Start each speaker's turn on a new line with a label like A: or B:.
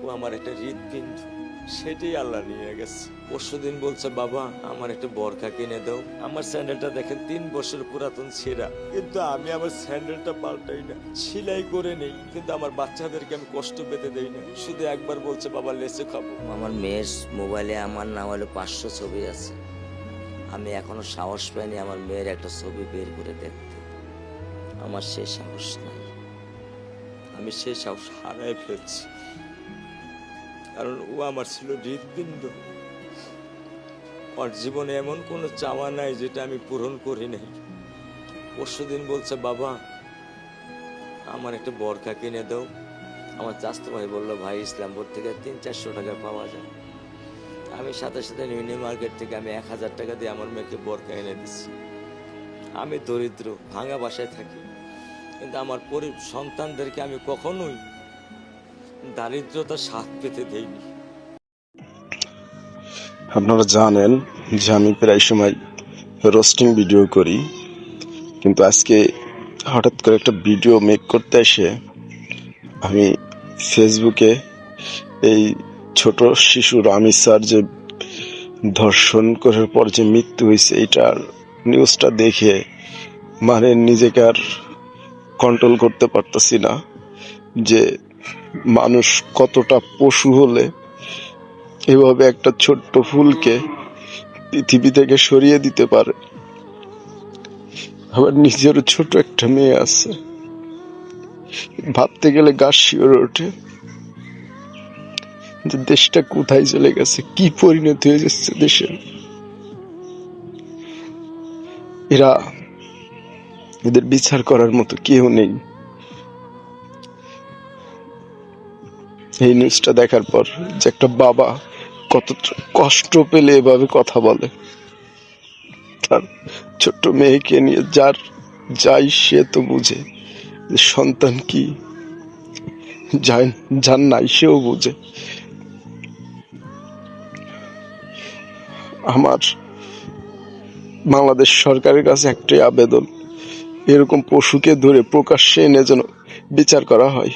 A: ও আমার একটা হৃৎপিণ্ড, সেটাই আল্লাহ নিয়ে গেছে। পরশুদিন বলছে, বাবা আমার একটা বরখা কিনে দাও। আমার স্যান্ডেলটা দেখেন 3 বছর পুরাতন ছেঁড়া, কিন্তু আমি আমার স্যান্ডেলটা পাল্টাই না, সেলাই করে নেই, কিন্তু আমার বাচ্চাদেরকে আমি কষ্ট পেতে দেই না। শুধু একবার বলছে, বাবা লেচে খাবো।
B: আমার মেয়ের মোবাইলে আমার না হলে 500 ছবি আছে। আমি এখনো সাহস পাইনি আমার মেয়ের একটা ছবি বের করে দেখতে। আমার সে সাহস নাই।
A: আমি সেই সাহস হারাই ফেলছি, কারণ ও আমার ছিল হৃৎপিণ্ড। ওর জীবনে এমন কোনো চাওয়া নাই যেটা আমি পূরণ করি নাই। পরশুদিন বলছে, বাবা আমার একটা বরখা কিনে দাও। আমার চাচতো ভাই বললো, ভাই ইসলামপুর থেকে 300-400 টাকা পাওয়া যায়। আমি সাথে সাথে নিউ মার্কেট থেকে আমি 1000 টাকা দিয়ে আমার মেয়েকে বরখা এনে দিচ্ছি। আমি দরিদ্র, ভাঙা বাসায় থাকি, কিন্তু আমার সন্তানদেরকে আমি কখনোই দারিদ্রতার স্বাদ পেতে দেইনি।
C: আপনারা জানেন যে আমি প্রায় সময় রোস্টিং ভিডিও করি, কিন্তু আজকে হঠাৎ করে একটা ভিডিও মেক করতে এসে আমি ফেসবুকে এই ছোট শিশু রামিজ স্যার যে ধর্ষণ করার পর যে মৃত্যু হয়েছে এইটার নিউজটা দেখে মানে নিজেকে আর কন্ট্রোল করতে পারতেছি না, যে মানুষ কতটা পশু হলে এভাবে একটা ছোট্ট ফুলকে পৃথিবী থেকে সরিয়ে দিতে পারে। আবার নিজেরও ছোট একটা মেয়ে আছে, ভাবতে গেলে গা শিওরে ওঠে যে দেশটা কোথায় চলে গেছে, কি পরিণতি হয়ে যাচ্ছে দেশের। এদের বিচার করার মতো কেউ নেই। এই নিউজটা দেখার পর যে একটা বাবা কত কষ্ট পেলে এভাবে কথা বলে, তার ছোট্ট মেয়েকে নিয়ে যাই সে তো বুঝে যে সন্তান কি, যার নাই সেও বুঝে। আমার বাংলাদেশ সরকারের কাছে একটাই আবেদন, এরকম পশুকে ধরে প্রকাশ্যে এনে যেন বিচার করা হয়।